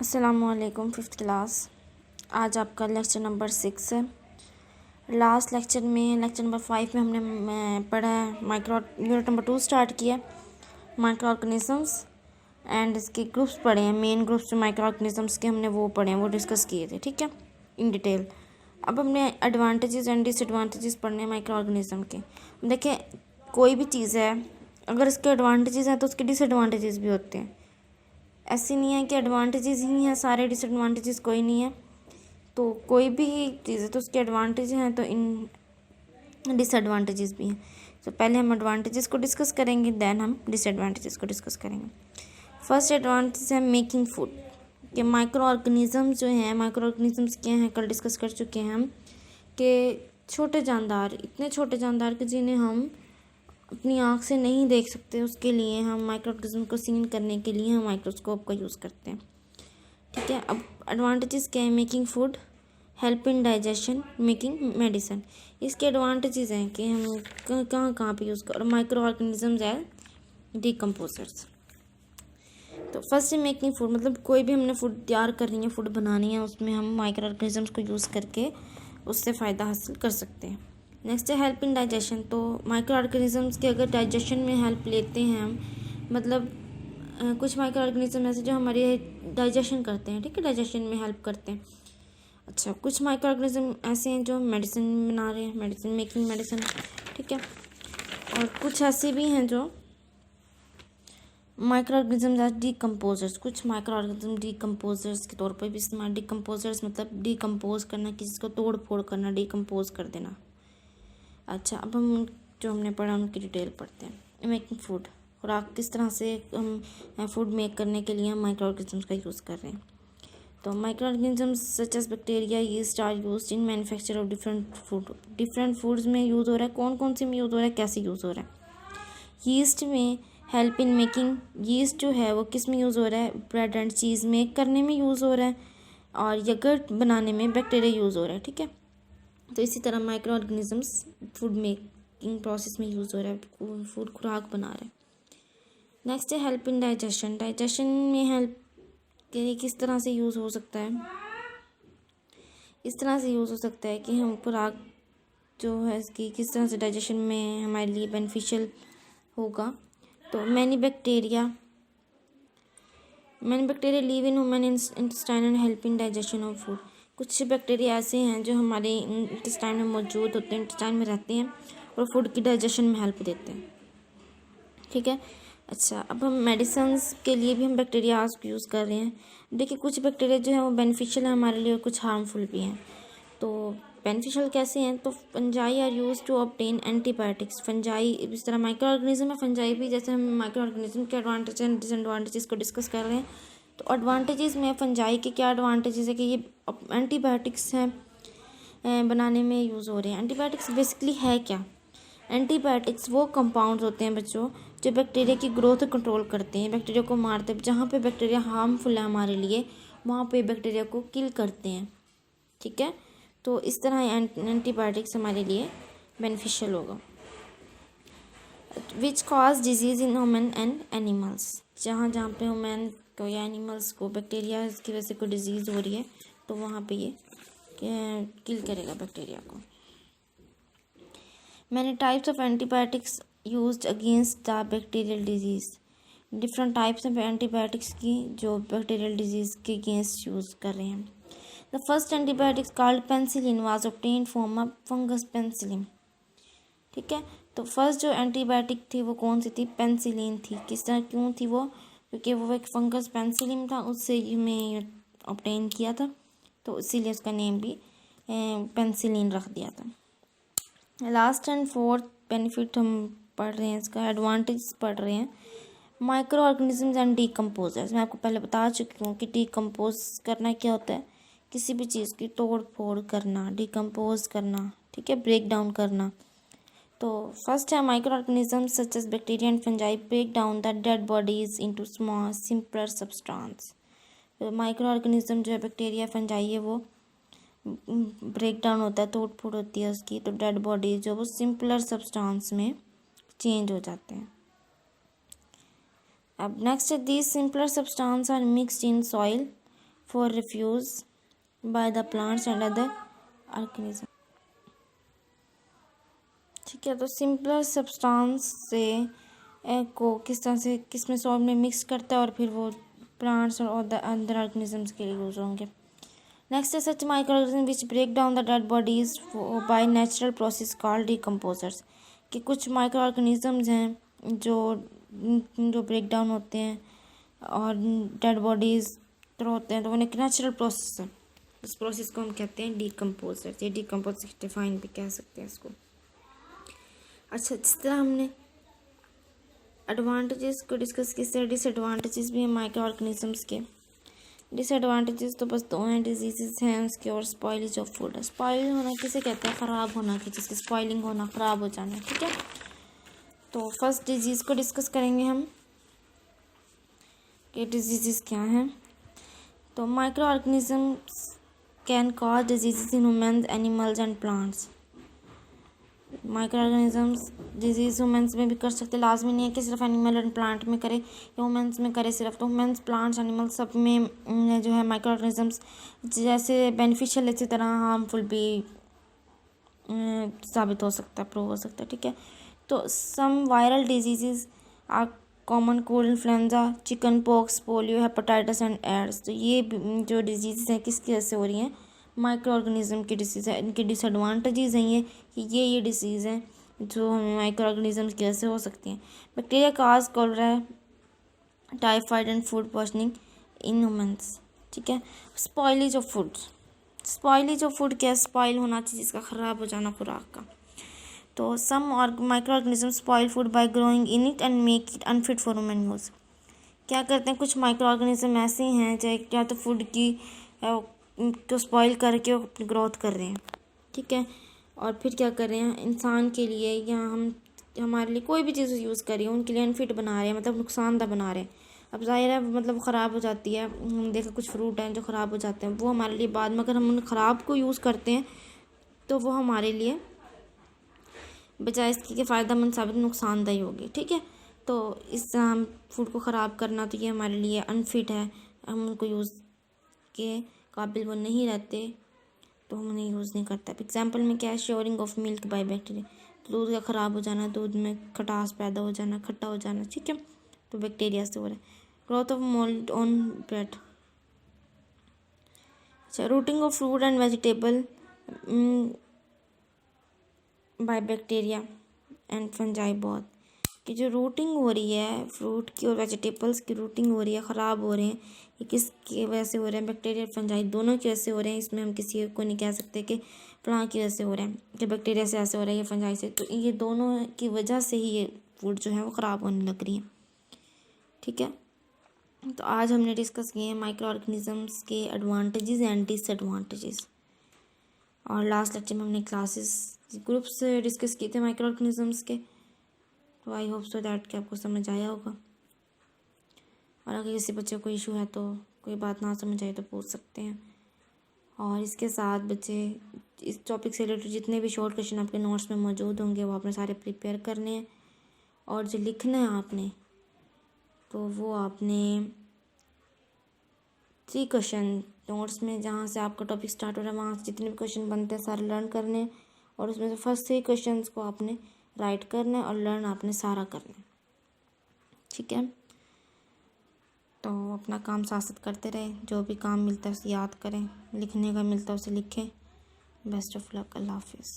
अस्सलामुअलैकुम fifth class. आज आपका लेक्चर नंबर 6 है। लास्ट लेक्चर नंबर 5 में हमने पढ़ा है माइक्रो यूनिट नंबर 2 स्टार्ट किया माइक्रो ऑर्गेनिजम्स एंड इसके ग्रुप्स पढ़े हैं। मेन ग्रुप्स जो माइक्रो ऑर्गेनिजम्स के हमने वो पढ़े हैं, वो डिस्कस किए थे, ठीक है, इन डिटेल। अब हमने एडवांटेजेस एंड डिसएडवांटेजेस पढ़ने हैं माइक्रो ऑर्गेनिज्म के। देखिए, कोई भी चीज़ है, अगर इसके एडवांटेजेस हैं तो उसके डिसएडवांटेजेस भी होते हैं। ऐसी नहीं है कि एडवांटेजेस ही हैं सारे, डिसएडवांटेजेस कोई नहीं है। तो कोई भी चीज़ है तो उसके एडवांटेज हैं तो इन डिसएडवांटेजेस भी हैं। तो पहले हम एडवांटेजेस को डिस्कस करेंगे, देन हम डिसएडवांटेजेस को डिस्कस करेंगे। फर्स्ट एडवांटेज है मेकिंग फूड। कि माइक्रो ऑर्गेनिज़म्स जो हैं, माइक्रो ऑर्गेनिज़म्स क्या हैं कल डिस्कस कर चुके हैं हम, कि छोटे जानदार, इतने छोटे जानदार कि जिन्हें हम अपनी आँख से नहीं देख सकते, उसके लिए हम माइक्रो ऑर्गेनिज्म को सीन करने के लिए हम माइक्रोस्कोप का यूज़ करते हैं, ठीक है। अब एडवांटेजेस क्या है? Making food, help in digestion, making medicine. इसके एडवांटेजेस हैं कि हम कहाँ कहाँ पे यूज़ कर माइक्रो ऑर्गेनिजम्स है डिकम्पोजर्स। तो फर्स्ट मेकिंग फूड, मतलब कोई भी हमने फूड तैयार करनी है, फूड बनानी है, उसमें हम माइक्रो ऑर्गेनिजम्स को यूज़ करके उससे फ़ायदा हासिल कर सकते हैं। नेक्स्ट है हेल्प इन डाइजेशन। तो माइक्रो ऑर्गेनिजम्स के अगर डाइजेशन में हेल्प लेते हैं हम, मतलब कुछ माइक्रो ऑर्गेनिज्म ऐसे जो हमारे डाइजेशन करते हैं, ठीक है, डाइजेशन में हेल्प करते हैं। अच्छा, कुछ माइक्रो ऑर्गेनिज्म ऐसे हैं जो मेडिसिन बना रहे हैं, मेडिसिन मेकिंग मेडिसिन, ठीक है। और कुछ ऐसे भी हैं जो माइक्रो ऑर्गेनिज्म एज डिकम्पोजर्स, कुछ माइक्रो ऑर्गेनिज्म डिकम्पोजर्स के तौर पर भी इस्तेमाल। डिकम्पोजर्स मतलब डिकम्पोज करना, किसी को तोड़ फोड़ करना, डिकम्पोज कर देना। अच्छा, अब हम जो हमने पढ़ा उनकी डिटेल पढ़ते हैं। मेकिंग फूड, खुराक किस तरह से हम फूड मेक करने के लिए हम माइक्रो ऑर्गेनिजम्स का यूज़ कर रहे हैं। तो micro organisms such as bacteria, yeast are used in manufacture of different food. Different foods में यूज़ हो रहा है, कौन कौन से में यूज़ हो रहा है, कैसे यूज़ हो रहा है। यीस्ट में हेल्प इन मेकिंग, यीस्ट जो है वो किस में यूज़ हो रहा है? ब्रेड एंड चीज़ मेक करने में यूज़ हो रहा है, और यगर्ट बनाने में बैक्टीरिया यूज़ हो रहा है, ठीक है। तो इसी तरह micro organisms food making process में यूज़ हो रहा है, फूड खुराक बना रहा है। नेक्स्ट है हेल्प इन डाइजेशन। डाइजेशन में हेल्प के लिए किस तरह से यूज़ हो सकता है? इस तरह से यूज़ हो सकता है कि हम खुराक जो है इसकी किस तरह से डाइजेशन में हमारे लिए बेनिफिशियल होगा। तो many bacteria live in human intestine and help in digestion of food. कुछ बैक्टीरिया ऐसे हैं जो हमारे इंटेस्टाइन में मौजूद होते हैं, इंटेस्टाइन में रहते हैं और फूड की डाइजेशन में हेल्प देते हैं, ठीक है। अच्छा, अब हम मेडिसिन्स के लिए भी हम बैक्टीरियाज को यूज़ कर रहे हैं। देखिए, कुछ बैक्टीरिया जो है वो बेनिफिशियल है हमारे लिए और कुछ हार्मफुल भी हैं। तो बेनिफिशियल कैसे हैं? तो fungi are used to obtain antibiotics. Fungi इस तरह माइक्रो ऑर्गेनिज्म है, फंजाई भी, जैसे हम माइक्रो ऑर्गेनिज्म के एडवांटेज एंड डिसएडवांटेजेस को डिस्कस कर रहे हैं। तो एडवांटेजेस में फंजाई के क्या एडवांटेजेस है कि ये एंटीबायोटिक्स हैं बनाने में यूज़ हो रहे हैं। एंटीबायोटिक्स बेसिकली है क्या? एंटीबायोटिक्स वो कंपाउंड्स होते हैं बच्चों जो बैक्टीरिया की ग्रोथ कंट्रोल करते हैं, बैक्टीरिया को मारते हैं। जहाँ पे बैक्टीरिया हार्मफुल है हमारे लिए, वहाँ पे बैक्टीरिया को किल करते हैं, ठीक है। तो इस तरह एंटीबायोटिक्स हमारे लिए बेनिफिशियल होगा। Which cause disease in human and animals. जहाँ जहाँ पे ह्यूमन को या एनिमल्स को बैक्टीरिया की वजह से कोई डिजीज़ हो रही है तो वहाँ पे ये किल करेगा बैक्टीरिया को। Many types of antibiotics used against the bacterial disease. Different types of antibiotics की जो बैक्टीरियल डिजीज़ के अगेंस्ट यूज़ कर रहे हैं। The first antibiotics called penicillin was obtained from a fungus penicillin, ठीक है। तो फर्स्ट जो एंटीबायोटिक थी वो कौन सी थी? पेंसिलिन थी। किस तरह, क्यों थी वो? क्योंकि वो एक फंगस पेंसिलिन था, उससे हमें ऑब्टेन किया था, तो इसीलिए उसका नेम भी पेंसिलिन रख दिया था। लास्ट एंड फोर्थ बेनिफिट हम पढ़ रहे हैं, इसका एडवांटेज पढ़ रहे हैं। Micro organisms and decomposers. मैं आपको पहले बता चुकी हूँ कि डिकम्पोज करना क्या होता है, किसी भी चीज़ की तोड़ फोड़ करना, डिकम्पोज करना, ठीक है, ब्रेक डाउन करना। तो फर्स्ट है micro organisms such as bacteria and fungi break down the dead bodies into small simpler substance. Micro organism जो है बैक्टीरिया फंजाई है वो ब्रेक डाउन होता है, तोड़ फोड़ होती है उसकी, तो डेड बॉडी जो वो सिंपलर सब्सटेंस में चेंज हो जाते हैं। अब नेक्स्ट है these simpler substance are mixed in soil for refuse by the plants and other organism. ठीक है, तो सिंपलर सब्सटेंस से को किस तरह से किस में सॉइल में मिक्स करता है और फिर वो प्लांट्स और अदर ऑर्गेनिजम्स के लिए यूज होंगे। नेक्स्ट है such microorganism which break down the dead bodies by natural process called decomposers. कि कुछ माइक्रो ऑर्गेनिजम्स हैं जो ब्रेक डाउन होते हैं और डेड बॉडीज होते हैं, तो उन्हें नेचुरल प्रोसेस है, इस प्रोसेस को हम कहते हैं डिकम्पोजर्स। ये डिकम्पोजर डिफाइन भी कह सकते हैं इसको। अच्छा, जिस तरह हमने एडवांटेजेस को डिस्कस किया, डिसएडवांटेजेस भी हैं माइक्रो ऑर्गेनिजम्स के। डिसएडवांटेजेस तो बस 2 हैं, डिजीज़ हैं उसके और स्पॉइलेज ऑफ फूड। स्पॉइल होना किसे कहते हैं? ख़राब होना, कि जिसकी स्पॉइलिंग होना, ख़राब हो जाना। ठीक है, तो फर्स्ट डिजीज़ को डिस्कस करेंगे हम कि डिजीज़ क्या हैं। तो micro organisms can cause disease in humans, animals and plants. Micro organisms disease humans में भी कर सकते, लाजमी नहीं है कि सिर्फ एनिमल एंड प्लांट में करे या ह्यूमन्स में करे सिर्फ। तो ह्यूमन्स, प्लांट्स, एनिमल्स सब में जो है माइक्रो ऑर्गेनिजम्स जैसे बेनिफिशियल इसी तरह हार्मफुल भी साबित हो सकता है, प्रूव हो सकता है। ठीक है, तो some viral diseases are common cold, influenza, chickenpox, polio, hepatitis and AIDS. तो ये जो डिजीज़ हैं किसकी वजह से हो रही हैं? माइक्रो ऑर्गेनिज्म की डिसीज़ है। इनके डिसएडवांटेजेस हैं ये कि ये डिसीज़ हैं जो हमें माइक्रो ऑर्गेनिज्म की वजह से हो सकती हैं। Bacteria cause cholera, typhoid and food poisoning in humans. ठीक है, spoilage of food. Spoilage of food क्या? स्पॉइल होना चाहिए, जिसका ख़राब हो जाना खुराक का। तो some micro organism spoil food by growing in it and make it unfit for human use. क्या करते हैं कुछ माइक्रो ऑर्गेनिज्म ऐसे हैं चाहे क्या तो फूड की को स्पॉइल करके अपनी ग्रोथ कर रहे हैं। ठीक है, और फिर क्या कर रहे हैं इंसान के लिए या हम हमारे लिए कोई भी चीज़ यूज़ कर रही है उनके लिए अनफिट बना रहे हैं, मतलब नुकसानदा बना रहे हैं। अब जाहिर है मतलब ख़राब हो जाती है। हम देखा कुछ फ्रूट हैं जो ख़राब हो जाते हैं, वो हमारे लिए बाद में अगर हम उन ख़राब को यूज़ करते हैं तो वो हमारे लिए बजाय इसके कि फ़ायदेमंद साबित नुकसानदायी होगी। ठीक है, तो इस हम फूड को ख़राब करना तो ये हमारे लिए अनफिट है, हम उनको यूज़ के काबिल वो नहीं रहते तो हम उन्हें यूज़ नहीं करते। एग्जाम्पल में क्या है? श्योरिंग ऑफ मिल्क बाय बैक्टीरिया, दूध का ख़राब हो जाना, दूध में खटास पैदा हो जाना, खट्टा हो जाना। ठीक है, तो बैक्टीरिया से हो रहा है। Growth of mould on bread. अच्छा, rotting of fruit and vegetable by bacteria and fungi. बहुत कि जो रूटिंग हो रही है फ्रूट की और वेजिटेबल्स की रूटिंग हो रही है, ख़राब हो रहे हैं, ये किसकी वजह से हो रहे हैं? बैक्टीरिया और फंजाई दोनों की वजह से हो रहे हैं। इसमें हम किसी को नहीं कह सकते कि फलां की वजह से हो रहे हैं, कि बैक्टीरिया से ऐसे हो रहा है या फंजाई से। तो ये दोनों की वजह से ही ये फूड जो है वो ख़राब होने लग रही है। ठीक है, तो आज हमने डिस्कस किए हैं माइक्रो ऑर्गेनिजम्स के एडवांटेजेस एंड डिसएडवांटेजेस, और लास्ट लेक्चर में हमने क्लासेस ग्रुप्स डिस्कस किए थे माइक्रो ऑर्गेनिजम्स के। तो आई होप सो दैट कि आपको समझ आया होगा, और अगर किसी बच्चे को इशू है तो कोई बात ना समझ आए तो पूछ सकते हैं। और इसके साथ बच्चे इस टॉपिक से रिलेटेड जितने भी शॉर्ट क्वेश्चन आपके नोट्स में मौजूद होंगे वो आपने सारे प्रिपेयर करने हैं, और जो लिखना है आपने तो वो आपने 3 क्वेश्चन नोट्स में जहाँ से आपका टॉपिक स्टार्ट हो रहा है वहाँ से जितने भी क्वेश्चन बनते हैं सारे लर्न करने हैं, और उसमें से फर्स्ट 3 क्वेश्चंस को आपने राइट करना है और लर्न आपने सारा करना है। ठीक है, तो अपना काम साथ साथ करते रहे, जो भी काम मिलता है उसे याद करें, लिखने का मिलता है उसे लिखें। बेस्ट ऑफ लक, अल्लाह हाफिज़।